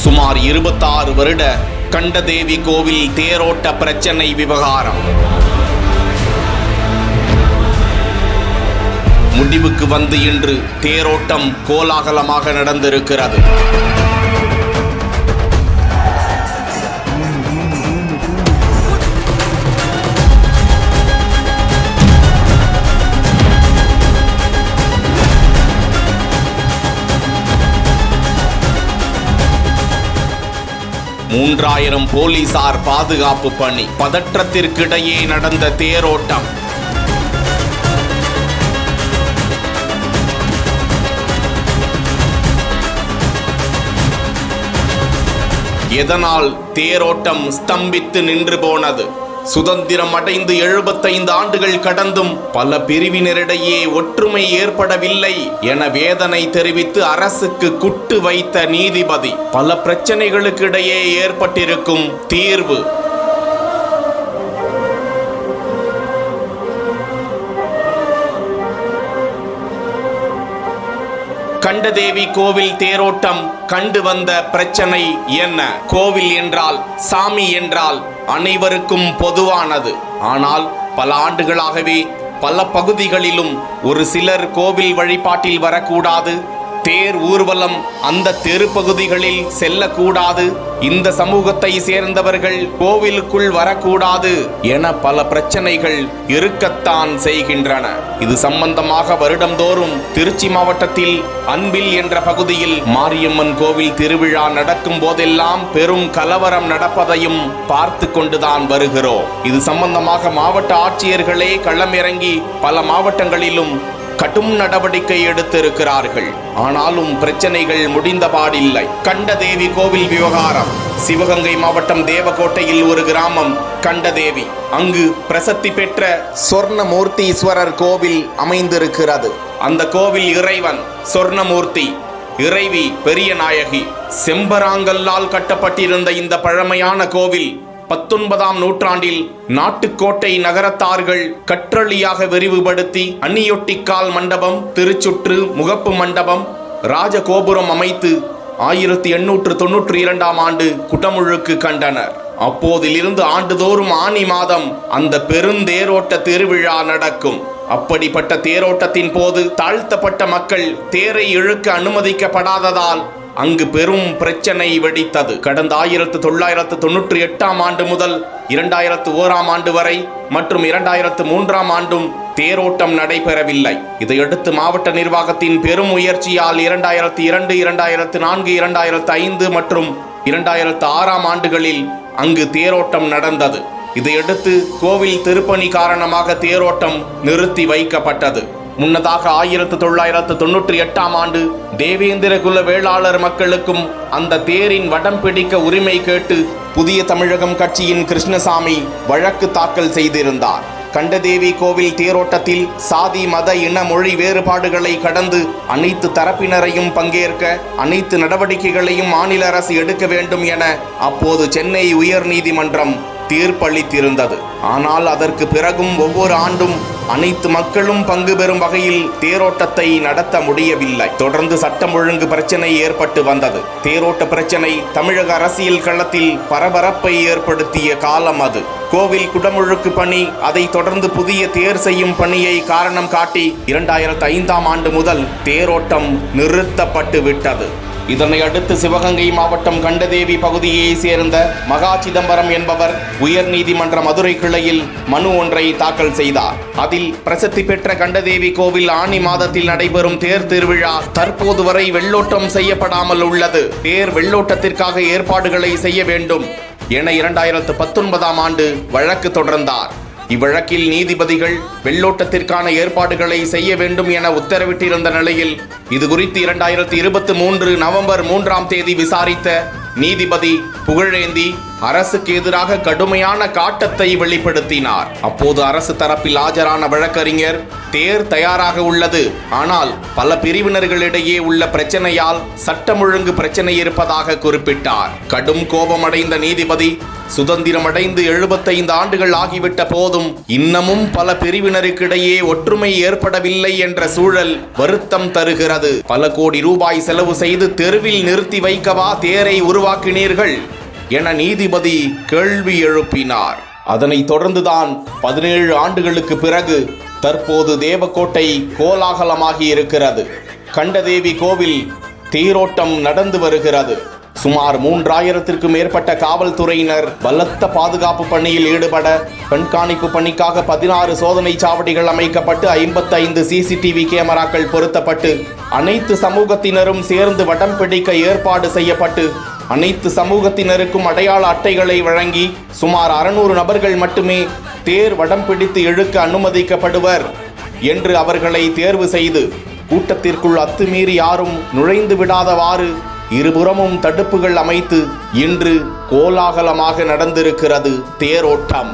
சுமார் 26 வருட கண்டதேவி கோவில் தேரோட்ட பிரச்சனை விவகாரம் முடிவுக்கு வந்து இன்று தேரோட்டம் கோலாகலமாக நடந்திருக்கிறது. மூன்றாயிரம் போலீசார் பாதுகாப்பு பணி, பதற்றத்திற்கிடையே நடந்த தேரோட்டம். எதனால் தேரோட்டம் ஸ்தம்பித்து நின்று போனது? சுதந்திரம் அடைந்து 75 ஆண்டுகள் கடந்தும் பல பிரிவினரிடையே ஒற்றுமை ஏற்படவில்லை என வேதனை தெரிவித்து அரசுக்கு குட்டு வைத்த நீதிபதி. பல பிரச்சனைகளுக்கு இடையே ஏற்பட்டிருக்கும் தீர்வு. கண்டதேவி கோவில் தேரோட்டம் கண்டு வந்த பிரச்சனை என்ன? கோவில் என்றால், சாமி என்றால் அனைவருக்கும் பொதுவானது. ஆனால் பல ஆண்டுகளாகவே பல பகுதிகளிலும் ஒரு சிலர் கோவில் வழிபாட்டில் வரக்கூடாது, தேர் ஊர்வலம் அந்த தெரு பகுதிகளில் செல்லக்கூடாது, இந்த சமூகத்தை சேர்ந்தவர்கள் கோவிலுக்குள் வரக்கூடாது என பல பிரச்சனைகள் இருக்கத்தான் செய்கின்றன. இது சம்பந்தமாக வருடந்தோறும் திருச்சி மாவட்டத்தில் அன்பில் என்ற பகுதியில் மாரியம்மன் கோவில் திருவிழா நடக்கும் போதெல்லாம் பெரும் கலவரம் நடப்பதையும் பார்த்து கொண்டுதான் வருகிறோம். இது சம்பந்தமாக மாவட்ட ஆட்சியர்களே களமிறங்கி பல மாவட்டங்களிலும் கடும் நடவடிக்கை எடுத்திருக்கிறார்கள். ஆனாலும் பிரச்சனைகள் முடிந்தபாடில்லை. கண்டதேவி கோவில் விவகாரம். சிவகங்கை மாவட்டம் தேவக்கோட்டையில் ஒரு கிராமம் கண்டதேவி. அங்கு பிரசித்தி பெற்ற சொர்ணமூர்த்தீஸ்வரர் கோவில் அமைந்திருக்கிறது. அந்த கோவில் இறைவன் சொர்ணமூர்த்தி, இறைவி பெரிய நாயகி. செம்பராங்கல்லால் கட்டப்பட்டிருந்த இந்த பழமையான கோவில் 19ஆம் நூற்றாண்டில் நாட்டுக்கோட்டை நகரத்தார்கள் கற்றளியாக விரிவுபடுத்தி அன்னியொட்டிக்கால் மண்டபம், திருச்சுற்று, முகப்பு மண்டபம், ராஜகோபுரம் அமைத்து 1892ஆம் ஆண்டு குடமுழுக்கு கண்டனர். அப்போதிலிருந்து ஆண்டுதோறும் ஆனி மாதம் அந்த பெருந்தேரோட்ட திருவிழா நடக்கும். அப்படிப்பட்ட தேரோட்டத்தின் போது தாழ்த்தப்பட்ட மக்கள் தேரை இழுக்க அனுமதிக்கப்படாததால் அங்கு பெரும் பிரச்சனை வெடித்தது. கடந்த 1998ஆம் ஆண்டு முதல் 2001ஆம் ஆண்டு வரை மற்றும் 2003ஆம் ஆண்டும் தேரோட்டம் நடைபெறவில்லை. இதையடுத்து மாவட்ட நிர்வாகத்தின் பெரும் முயற்சியால் 2002, 2004, 2005 மற்றும் 2006ஆம் ஆண்டுகளில் அங்கு தேரோட்டம் நடந்தது. இதையடுத்து கோவில் திருப்பணி காரணமாக தேரோட்டம் நிறுத்தி வைக்கப்பட்டது. முன்னதாக 1998ஆம் ஆண்டு தேவேந்திர குல வேளாளர் மக்களுக்கும் அந்த தேரின் வடம் பிடிக்க உரிமை கேட்டு புதிய தமிழகம் கட்சியின் கிருஷ்ணசாமி வழக்கு தாக்கல் செய்திருந்தார். கண்டதேவி கோவில் தேரோட்டத்தில் சாதி, மத, இன, மொழி வேறுபாடுகளை கடந்து அனைத்து தரப்பினரையும் பங்கேற்க அனைத்து நடவடிக்கைகளையும் மாநில அரசு எடுக்க வேண்டும் என அப்போது சென்னை உயர்நீதிமன்றம் தீர்ப்பளித்திருந்தது. ஆனால் அதற்கு பிறகும் ஒவ்வொரு ஆண்டும் அனைத்து மக்களும் பங்கு பெறும் வகையில் தேரோட்டத்தை நடத்த முடியவில்லை. தொடர்ந்து சட்டம் ஒழுங்கு பிரச்சனை ஏற்பட்டு வந்தது. தேரோட்ட பிரச்சனை தமிழக அரசியல் களத்தில் பரபரப்பை ஏற்படுத்திய காலம் அது. கோவில் குடமுழுக்கு பணி, அதை தொடர்ந்து புதிய தேர் செய்யும் பணியை காரணம் காட்டி 2005ஆம் ஆண்டு முதல் தேரோட்டம் நிறுத்தப்பட்டு விட்டது. இதனை அடுத்து சிவகங்கை மாவட்டம் கண்டதேவி பகுதியை சேர்ந்த மகா சிதம்பரம் என்பவர் உயர்நீதிமன்ற மதுரை கிளையில் மனு ஒன்றை தாக்கல் செய்தார். அதில் பிரசித்தி பெற்ற கண்டதேவி கோவில் ஆனி மாதத்தில் நடைபெறும் தேர் திருவிழா தற்போது வரை வெள்ளோட்டம் செய்யப்படாமல் உள்ளது. தேர் வெள்ளோட்டத்திற்காக ஏற்பாடுகளை செய்ய வேண்டும் என 2019ஆம் ஆண்டு வழக்கு தொடர்ந்தார். இவ்வழக்கில் நீதிபதிகள் வெள்ளோட்டத்திற்கான ஏற்பாடுகளை செய்ய வேண்டும் என உத்தரவிட்டிருந்த நிலையில் இது குறித்து 2023 நவம்பர் 3ஆம் தேதி விசாரித்த நீதிபதி புகழேந்தி அரசுக்கு எதிராக கடுமையான காட்டத்தை வெளிப்படுத்தினார். அப்போது அரசு தரப்பில் ஆஜரான வழக்கறிஞர் தேர் தயாராக உள்ளது, ஆனால் பல பிரிவினர்களிடையே உள்ள பிரச்சனையால் சட்டம் ஒழுங்கு பிரச்சனை இருப்பதாக குறிப்பிட்டார். கடும் கோபமடைந்த நீதிபதி சுதந்திரமடைந்து 75 ஆண்டுகள் ஆகிவிட்ட போதும் இன்னமும் பல பிரிவினருக்கிடையே ஒற்றுமை ஏற்படவில்லை என்ற சூழல் வருத்தம் தருகிறது. பல கோடி ரூபாய் செலவு செய்து தெருவில் நிறுத்தி வைக்கவா தேரை உருவாக்கினீர்கள் என நீதிபதி கேள்வி எழுப்பினார். அதனைத் தொடர்ந்துதான் 17 ஆண்டுகளுக்கு பிறகு தற்போது தேவக்கோட்டை கோலாகலமாகி இருக்கிறது. கண்டதேவி கோவில் தேரோட்டம் நடந்து வருகிறது. சுமார் 3000த்திற்கும் மேற்பட்ட காவல்துறையினர் பலத்த பாதுகாப்பு பணியில் ஈடுபட கண்காணிப்பு பணிக்காக 16 சோதனை சாவடிகள் அமைக்கப்பட்டு 55 சிசிடிவி கேமராக்கள் பொருத்தப்பட்டு அனைத்து சமூகத்தினரும் சேர்ந்து வடம் பிடிக்க ஏற்பாடு செய்யப்பட்டு அனைத்து சமூகத்தினருக்கும் அடையாள அட்டைகளை வழங்கி சுமார் 600 நபர்கள் மட்டுமே தேர் வடம் பிடித்து இழுக்க அனுமதிக்கப்படுவர் என்று அவர்களை தேர்வு செய்து கூட்டத்திற்குள் அத்துமீறி யாரும் நுழைந்து விடாதவாறு இருபுறமும் தடுப்புகள் அமைத்து இன்று கோலாகலமாக நடந்திருக்கிறது தேரோட்டம்.